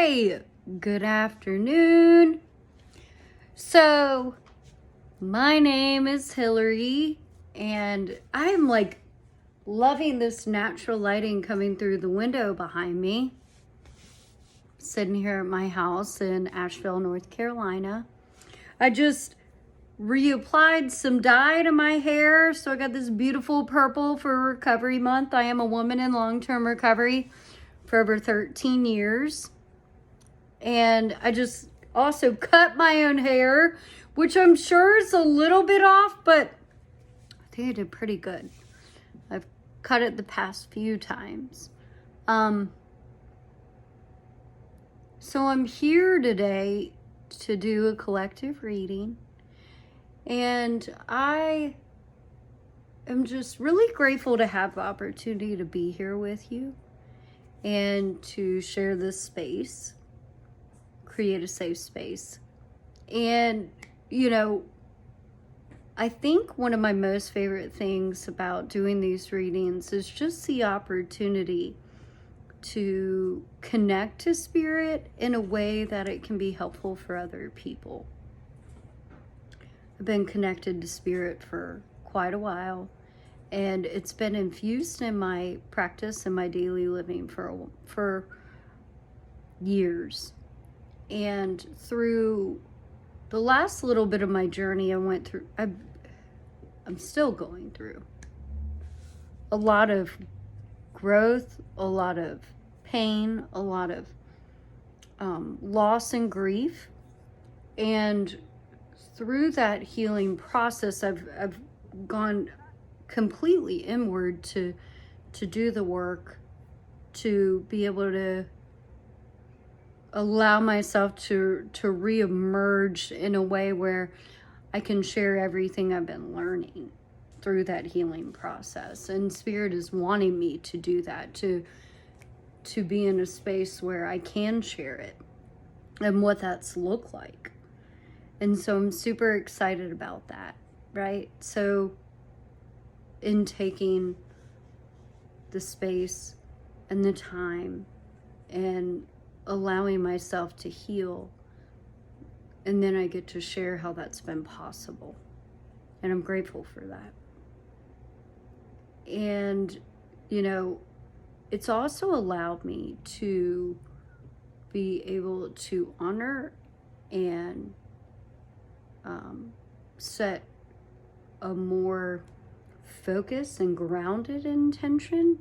Hi, good afternoon. So, my name is Hillary, and I'm like loving this natural lighting coming through the window behind me. Sitting here at my house in Asheville, North Carolina. I just reapplied some dye to my hair, so I got this beautiful purple for recovery month. I am a woman in long-term recovery for over 13 years. And I just also cut my own hair, which I'm sure is a little bit off, but I think I did pretty good. I've cut it the past few times. So I'm here today to do a collective reading, and I am just really grateful to have the opportunity to be here with you and to share this space, create a safe space. And, I think one of my most favorite things about doing these readings is just the opportunity to connect to spirit in a way that it can be helpful for other people. I've been connected to spirit for quite a while, and it's been infused in my practice and my daily living for years. And through the last little bit of my journey, I'm still going through a lot of growth, a lot of pain, a lot of loss and grief. And through that healing process, I've gone completely inward to do the work, to be able to allow myself to reemerge in a way where I can share everything I've been learning through that healing process. And spirit is wanting me to do that, to be in a space where I can share it and what that's looked like. And so I'm super excited about that, right? So in taking the space and the time and allowing myself to heal, and then I get to share how that's been possible. And I'm grateful for that. And, it's also allowed me to be able to honor and set a more focused and grounded intention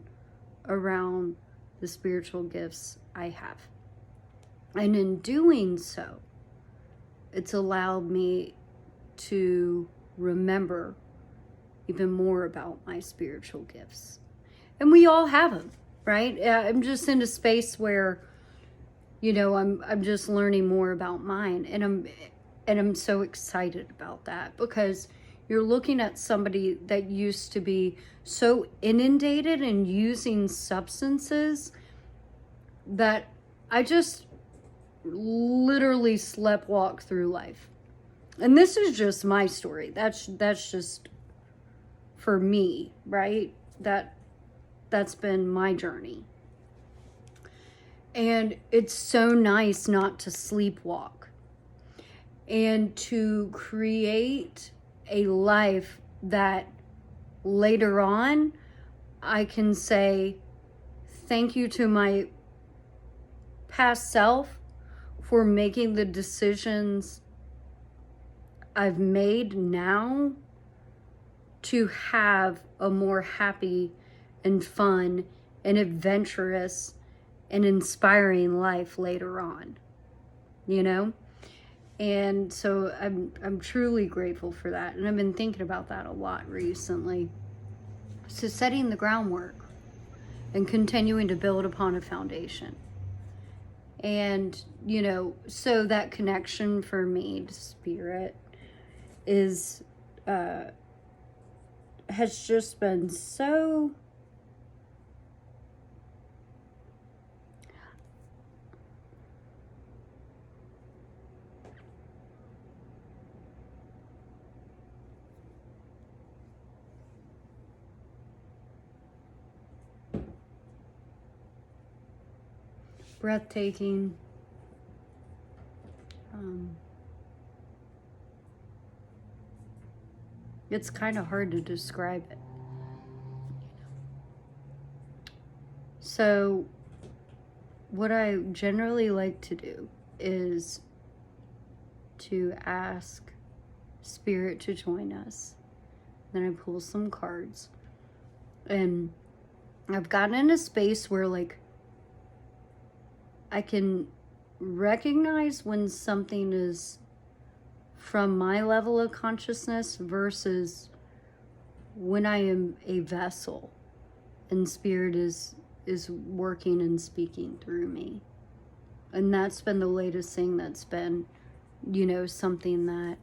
around the spiritual gifts I have. And in doing so, it's allowed me to remember even more about my spiritual gifts. And we all have them, right? I'm just in a space where, I'm just learning more about mine. And I'm so excited about that, because you're looking at somebody that used to be so inundated and using substances that I just literally sleptwalk through life. And this is just my story. That's just for me, right? That's been my journey. And it's so nice not to sleepwalk and to create a life that later on I can say thank you to my past self for making the decisions I've made now to have a more happy and fun and adventurous and inspiring life later on, And so I'm truly grateful for that. And I've been thinking about that a lot recently. So setting the groundwork and continuing to build upon a foundation. And, so that connection for me to spirit is, has just been so breathtaking, It's kind of hard to describe it. So what I generally like to do is to ask Spirit to join us. Then I pull some cards. And I've gotten in a space where, like, I can recognize when something is from my level of consciousness versus when I am a vessel and Spirit is working and speaking through me. And that's been the latest thing that's been, you know, something that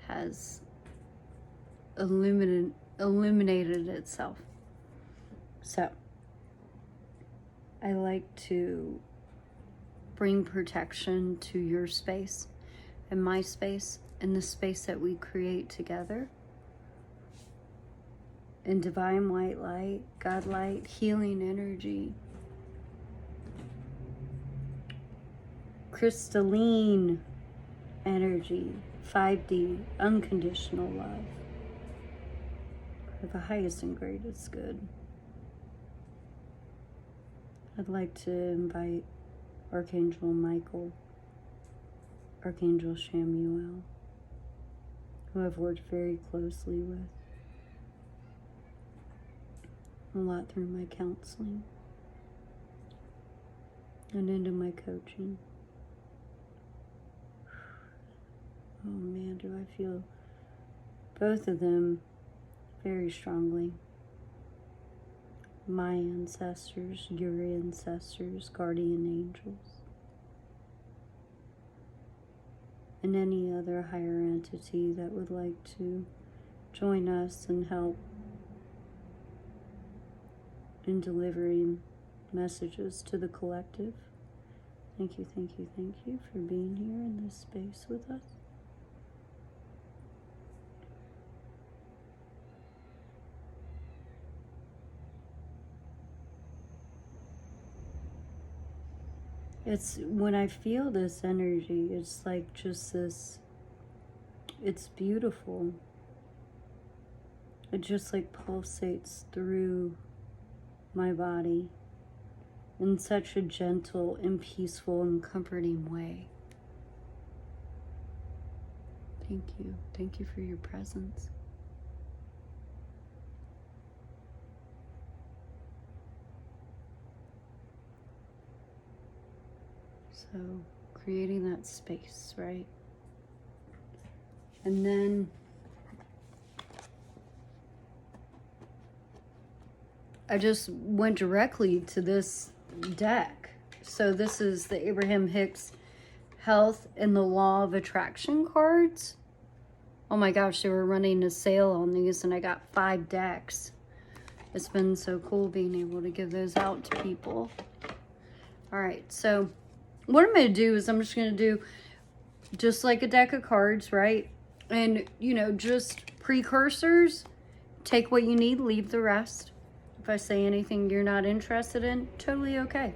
has illuminated itself. So I like to bring protection to your space and my space and the space that we create together. In divine white light, God light, healing energy, crystalline energy, 5D, unconditional love, for the highest and greatest good. I'd like to invite Archangel Michael, Archangel Shamuel, who I've worked very closely with a lot through my counseling and into my coaching. Oh man, do I feel both of them very strongly. My ancestors, your ancestors, guardian angels, and any other higher entity that would like to join us and help in delivering messages to the collective. Thank you, thank you, thank you for being here in this space with us. It's when I feel this energy, it's like just this, it's beautiful. It just like pulsates through my body in such a gentle and peaceful and comforting way. Thank you. Thank you for your presence. So, creating that space, right? And then I just went directly to this deck. So this is the Abraham Hicks Health and the Law of Attraction cards. Oh my gosh, they were running a sale on these and I got 5 decks. It's been so cool being able to give those out to people. All right, so what I'm going to do is I'm just going to do just like a deck of cards, right? And, you know, just precursors. Take what you need, leave the rest. If I say anything you're not interested in, totally okay.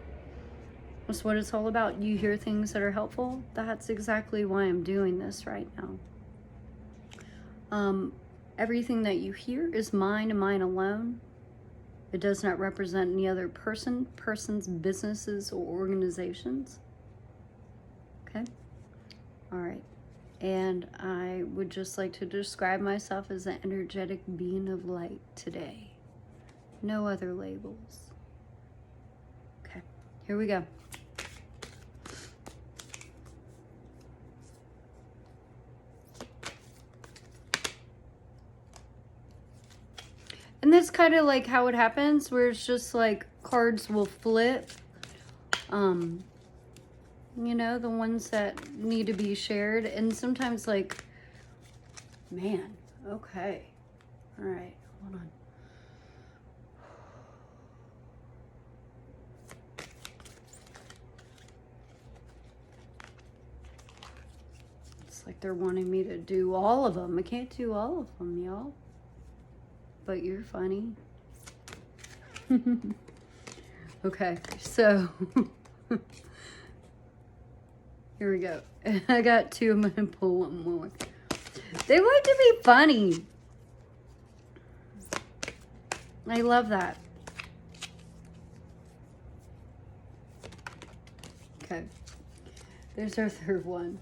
That's what it's all about. You hear things that are helpful. That's exactly why I'm doing this right now. Everything that you hear is mine and mine alone. It does not represent any other person, persons, businesses, or organizations. Okay? All right. And I would just like to describe myself as an energetic being of light today. No other labels. Okay, here we go. And that's kind of like how it happens, where it's just like cards will flip. You know, the ones that need to be shared. And sometimes like, man, okay. All right, hold on. It's like they're wanting me to do all of them. I can't do all of them, y'all. But you're funny. Okay, so Here we go. I got two. I'm going to pull one more. They like to be funny. I love that. Okay. There's our third one.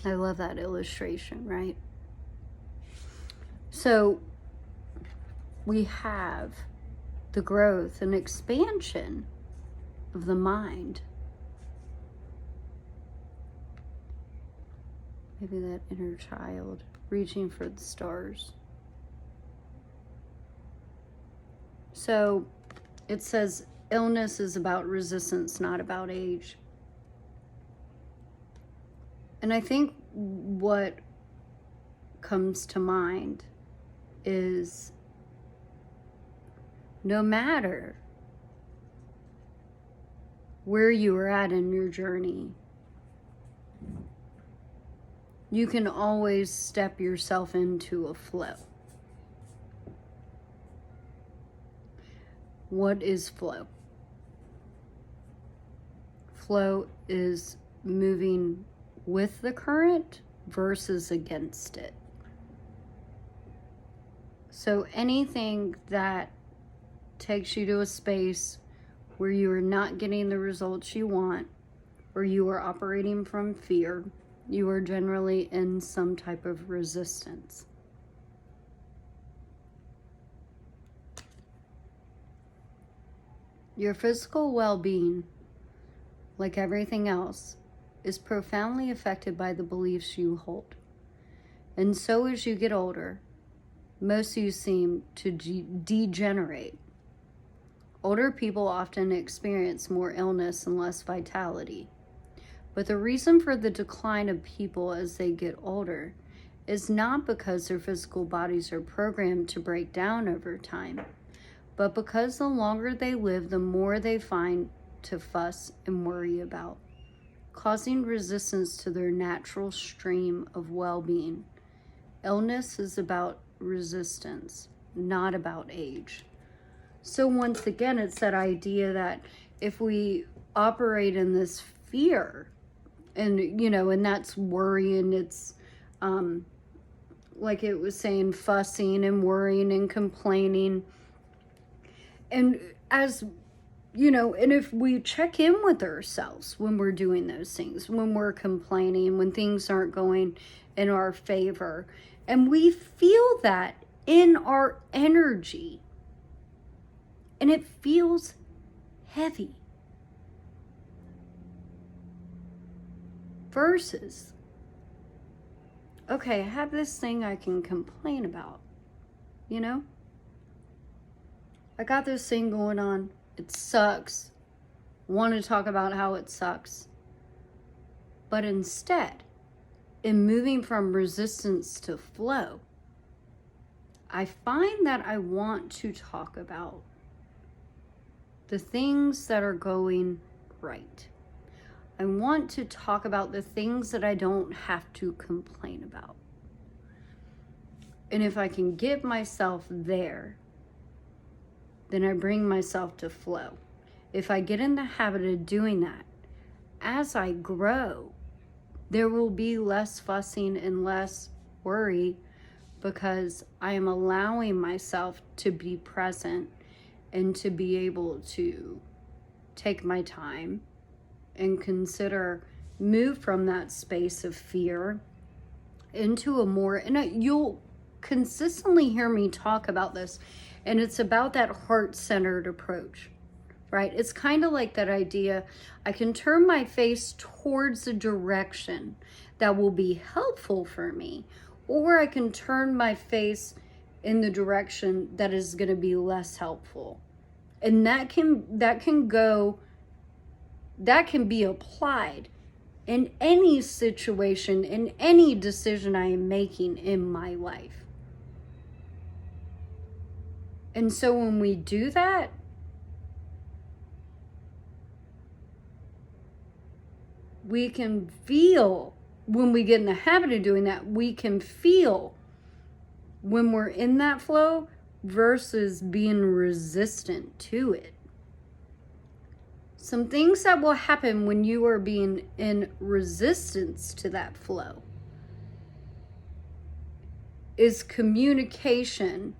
I love that illustration, right? So we have the growth and expansion of the mind. Maybe that inner child reaching for the stars. So it says illness is about resistance, not about age. And I think what comes to mind is no matter where you are at in your journey, you can always step yourself into a flow. What is flow? Flow is moving with the current versus against it. So anything that takes you to a space where you are not getting the results you want, or you are operating from fear, you are generally in some type of resistance. Your physical well-being, like everything else, is profoundly affected by the beliefs you hold. And so as you get older, most of you seem to degenerate. Older people often experience more illness and less vitality. But the reason for the decline of people as they get older is not because their physical bodies are programmed to break down over time, but because the longer they live, the more they find to fuss and worry about, causing resistance to their natural stream of well-being. Illness is about resistance, not about age. So once again, it's that idea that if we operate in this fear, and and that's worry, and it's like it was saying, fussing and worrying and complaining, and as and if we check in with ourselves when we're doing those things, when we're complaining, when things aren't going in our favor, and we feel that in our energy, and it feels heavy, versus, okay, I have this thing I can complain about, I got this thing going on. It sucks. Want to talk about how it sucks. But instead, in moving from resistance to flow, I find that I want to talk about the things that are going right. I want to talk about the things that I don't have to complain about. And if I can get myself there, then I bring myself to flow. If I get in the habit of doing that, as I grow, there will be less fussing and less worry, because I am allowing myself to be present and to be able to take my time and consider, move from that space of fear into a more, and you'll consistently hear me talk about this, and it's about that heart-centered approach, right? It's kind of like that idea, I can turn my face towards a direction that will be helpful for me, or I can turn my face in the direction that is going to be less helpful. And that can go that can be applied in any situation, in any decision I am making in my life. And so when we do that, we can feel, when we get in the habit of doing that, we can feel when we're in that flow versus being resistant to it. Some things that will happen when you are being in resistance to that flow is communication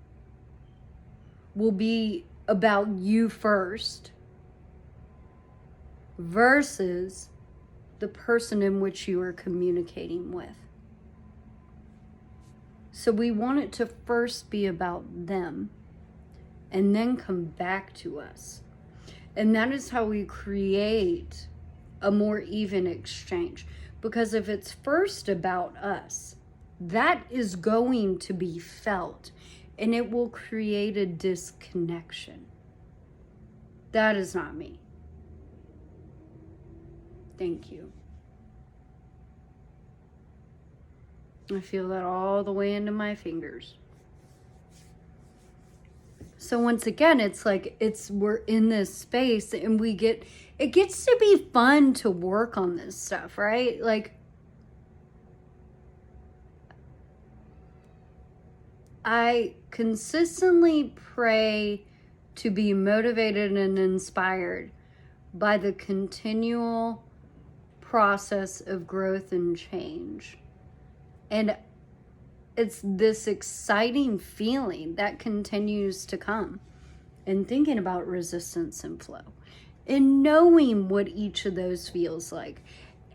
will be about you first versus the person in which you are communicating with. So we want it to first be about them and then come back to us. And that is how we create a more even exchange. Because if it's first about us, that is going to be felt and it will create a disconnection. That is not me. Thank you. I feel that all the way into my fingers. So once again, it's like we're in this space and it gets to be fun to work on this stuff, right? Like, I consistently pray to be motivated and inspired by the continual process of growth and change. And it's this exciting feeling that continues to come in thinking about resistance and flow and knowing what each of those feels like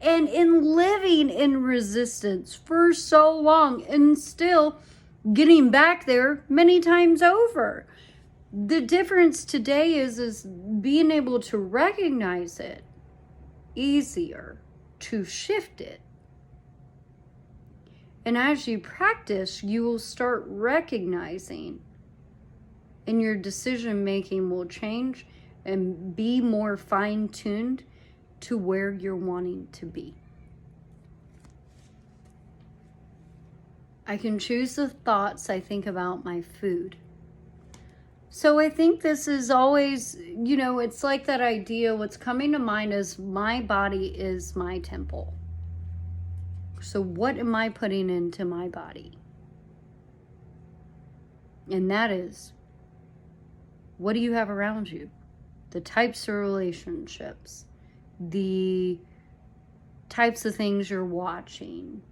and in living in resistance for so long and still getting back there many times over. The difference today is being able to recognize it easier, to shift it. And as you practice, you will start recognizing, and your decision making will change and be more fine-tuned to where you're wanting to be. I can choose the thoughts I think about my food. So I think this is always, it's like that idea, what's coming to mind is my body is my temple. So what am I putting into my body? And that is, what do you have around you? The types of relationships, the types of things you're watching,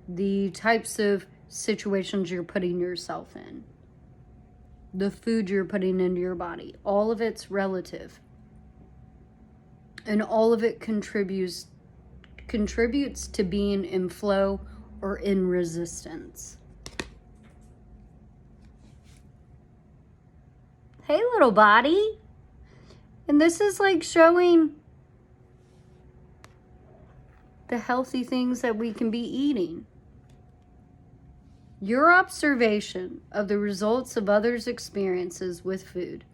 the types of situations you're putting yourself in, the food you're putting into your body. All of it's relative. And all of it contributes to being in flow or in resistance. Hey, little body. And this is like showing the healthy things that we can be eating. Your observation of the results of others' experiences with food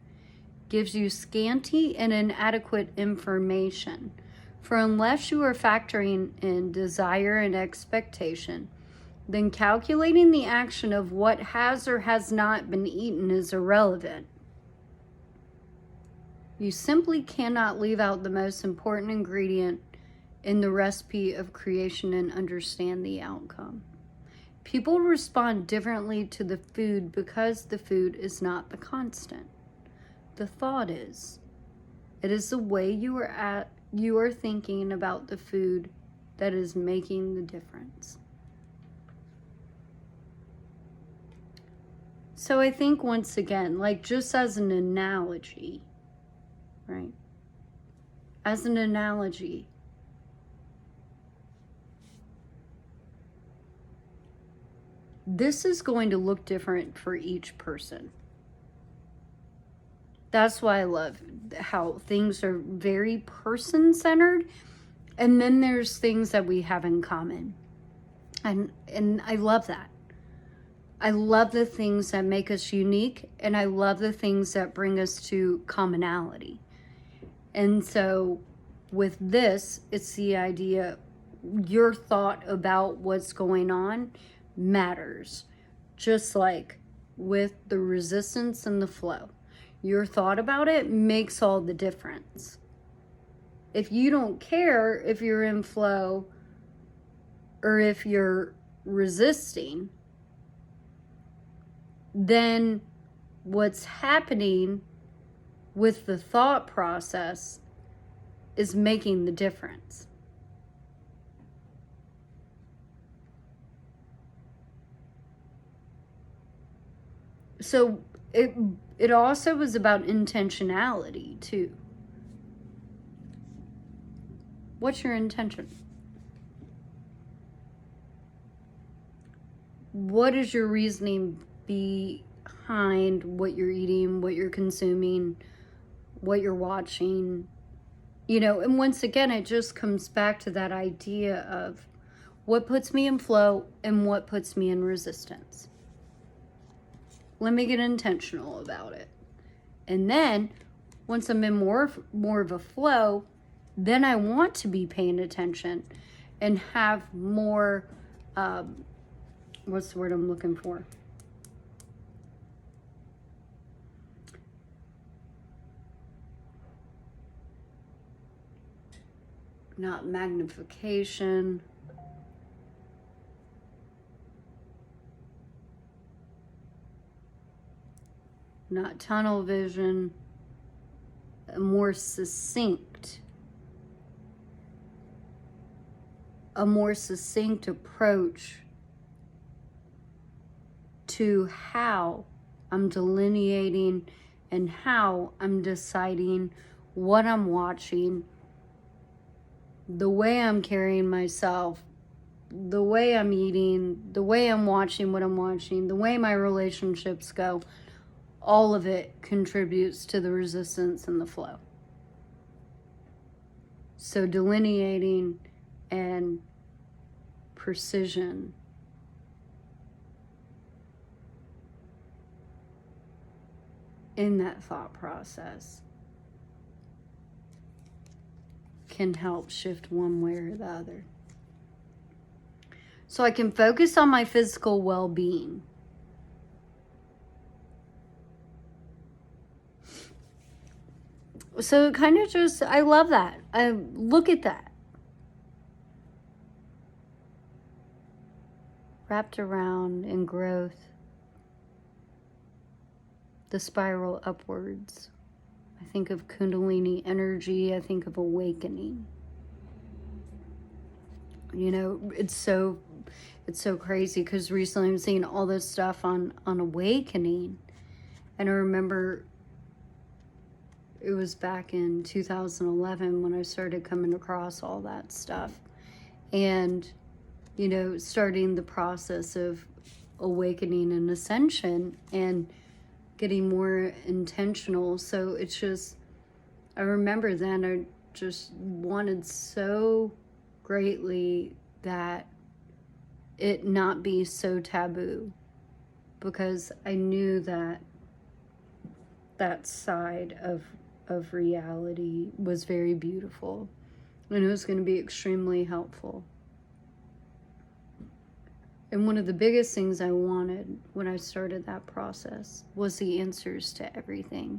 gives you scanty and inadequate information. For unless you are factoring in desire and expectation, then calculating the action of what has or has not been eaten is irrelevant. You simply cannot leave out the most important ingredient in the recipe of creation and understand the outcome. People respond differently to the food because the food is not the constant. The thought is. It is the way you are thinking about the food that is making the difference. So I think once again, like just as an analogy, right? As an analogy, this is going to look different for each person. That's why I love how things are very person-centered, and then there's things that we have in common. And I love that. I love the things that make us unique, and I love the things that bring us to commonality. And so with this, it's the idea your thought about what's going on matters. Just like with the resistance and the flow. Your thought about it makes all the difference. If you don't care if you're in flow or if you're resisting, then what's happening with the thought process is making the difference. So it also was about intentionality too. What's your intention? What is your reasoning behind what you're eating, what you're consuming, what you're watching? You know, and once again, it just comes back to that idea of what puts me in flow and what puts me in resistance. Let me get intentional about it. And then once I'm in more of a flow, then I want to be paying attention and have more, what's the word I'm looking for? Not magnification. Not tunnel vision. A more succinct approach to how I'm delineating and how I'm deciding what I'm watching, the way I'm carrying myself, the way I'm eating, the way I'm watching what I'm watching, the way my relationships go. All of it contributes to the resistance and the flow. So delineating and precision in that thought process can help shift one way or the other. So I can focus on my physical well-being. So kind of just, I love that. I look at that. Wrapped around in growth. The spiral upwards. I think of Kundalini energy. I think of awakening. You know, it's so crazy because recently I'm seeing all this stuff on awakening. And I remember it was back in 2011 when I started coming across all that stuff. And, you know, starting the process of awakening and ascension and getting more intentional. So it's just, I remember then I just wanted so greatly that it not be so taboo, because I knew that side of reality was very beautiful and it was going to be extremely helpful. And one of the biggest things I wanted when I started that process was the answers to everything.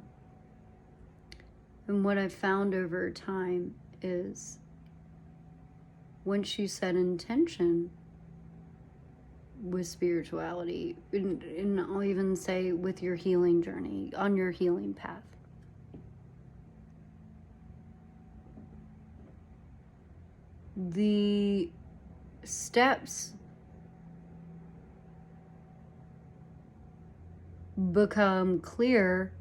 And what I've found over time is once you set intention with spirituality, and I'll even say with your healing journey, on your healing path, the steps become clear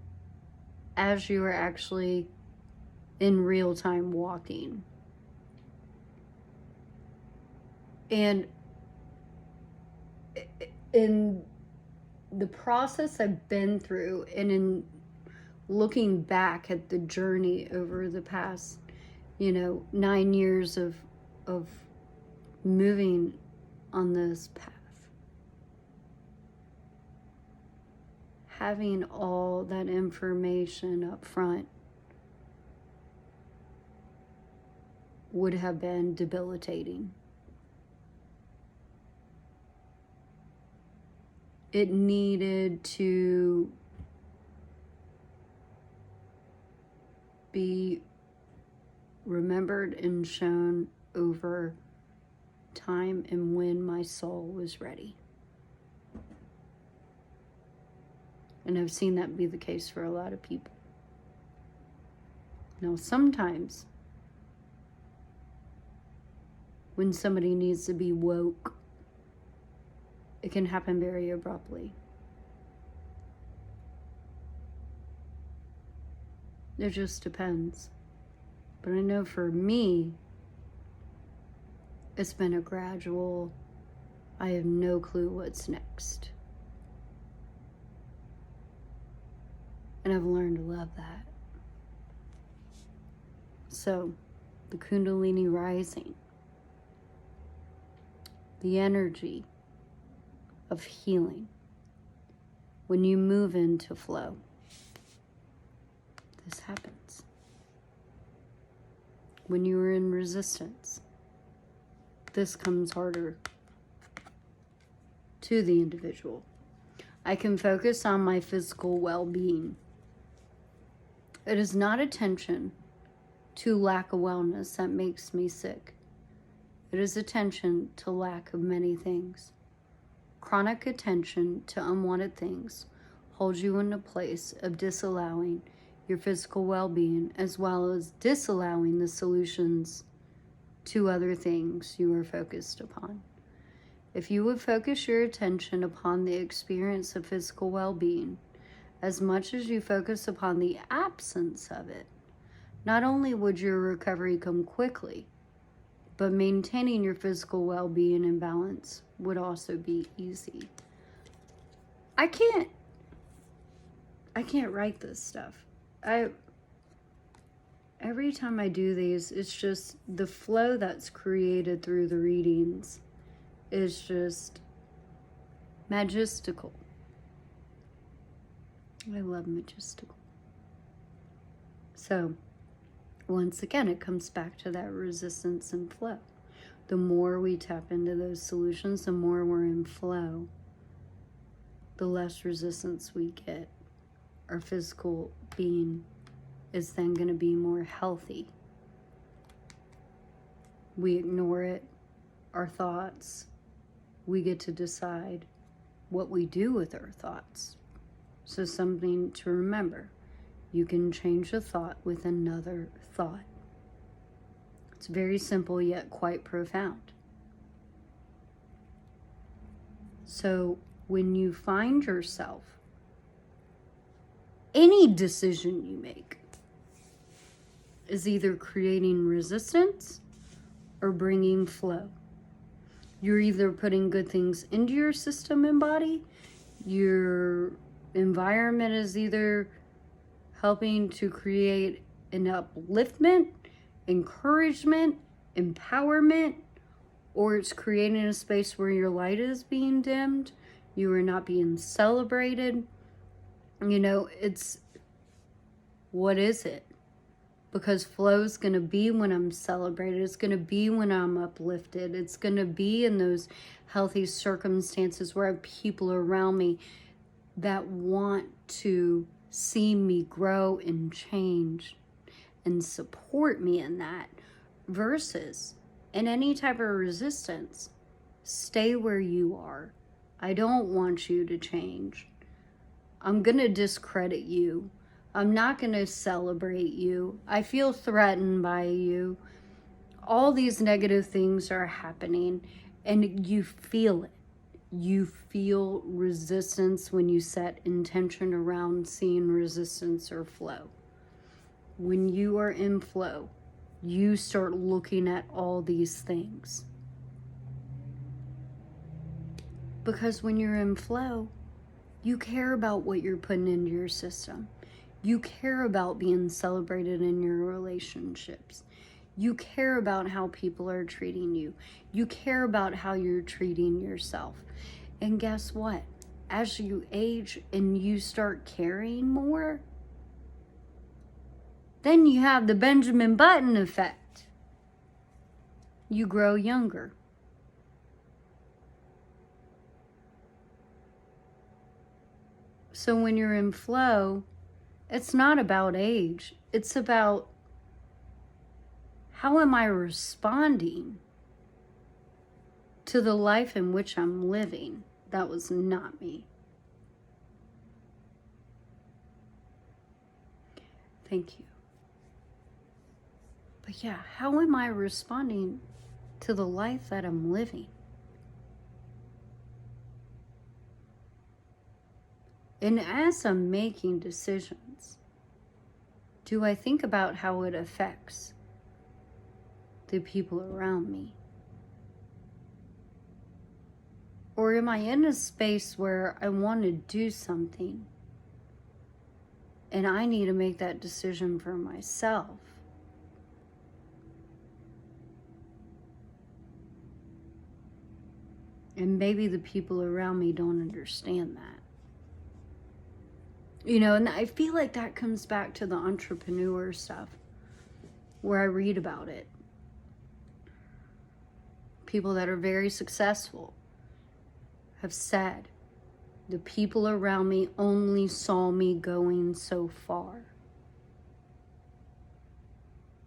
as you are actually in real time walking. And in the process I've been through, and in looking back at the journey over the past, 9 years of moving on this path, having all that information up front would have been debilitating. It needed to be remembered and shown over time and when my soul was ready. And I've seen that be the case for a lot of people. Now, sometimes when somebody needs to be woke, it can happen very abruptly. It just depends. But I know for me, it's been a gradual, I have no clue what's next. And I've learned to love that. So, the Kundalini rising, the energy of healing, when you move into flow, this happens. When you are in resistance, this comes harder to the individual. I can focus on my physical well-being. It is not attention to lack of wellness that makes me sick. It is attention to lack of many things. Chronic attention to unwanted things holds you in a place of disallowing your physical well-being, as well as disallowing the solutions to other things you are focused upon. If you would focus your attention upon the experience of physical well-being as much as you focus upon the absence of it, not only would your recovery come quickly, but maintaining your physical well-being and balance would also be easy. I can't write this stuff. Every time I do these, it's just the flow that's created through the readings is just majestical. I love majestical. So, once again, it comes back to that resistance and flow. The more we tap into those solutions, the more we're in flow, the less resistance we get. Our physical being is then going to be more healthy. We ignore it, our thoughts. We get to decide what we do with our thoughts. So something to remember. You can change a thought with another thought. It's very simple yet quite profound. So when you find yourself, any decision you make is either creating resistance or bringing flow. You're either putting good things into your system and body, your environment is either helping to create an upliftment, encouragement, empowerment, or it's creating a space where your light is being dimmed, you are not being celebrated. You know, it's, what is it? Because flow is going to be when I'm celebrated. It's going to be when I'm uplifted. It's going to be in those healthy circumstances where I have people around me that want to see me grow and change and support me in that, versus in any type of resistance, stay where you are. I don't want you to change. I'm going to discredit you. I'm not going to celebrate you. I feel threatened by you. All these negative things are happening and you feel it. You feel resistance when you set intention around seeing resistance or flow. When you are in flow, you start looking at all these things. Because when you're in flow, you care about what you're putting into your system. You care about being celebrated in your relationships. You care about how people are treating you. You care about how you're treating yourself. And guess what? As you age and you start caring more, then you have the Benjamin Button effect. you grow younger. So when you're in flow, it's not about age. It's about how am I responding to the life in which I'm living. That was not me. Thank you. But yeah, how am I responding to the life that I'm living? And as I'm making decisions, do I think about how it affects the people around me? Or am I in a space where I want to do something and I need to make that decision for myself? And maybe the people around me don't understand that. You know, and I feel like that comes back to the entrepreneur stuff where I read about it. People that are very successful have said, the people around me only saw me going so far.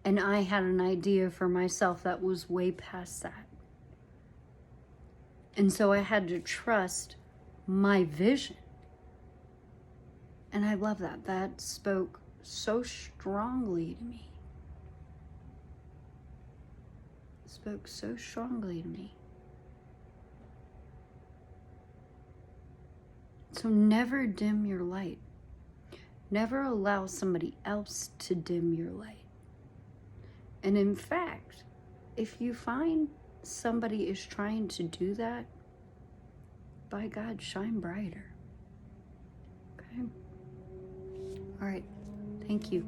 And I had an idea for myself that was way past that. And so I had to trust my vision. And I love that. That spoke so strongly to me. It spoke so strongly to me. So never dim your light. Never allow somebody else to dim your light. And in fact, if you find somebody is trying to do that, by God, shine brighter. Okay? All right. Thank you.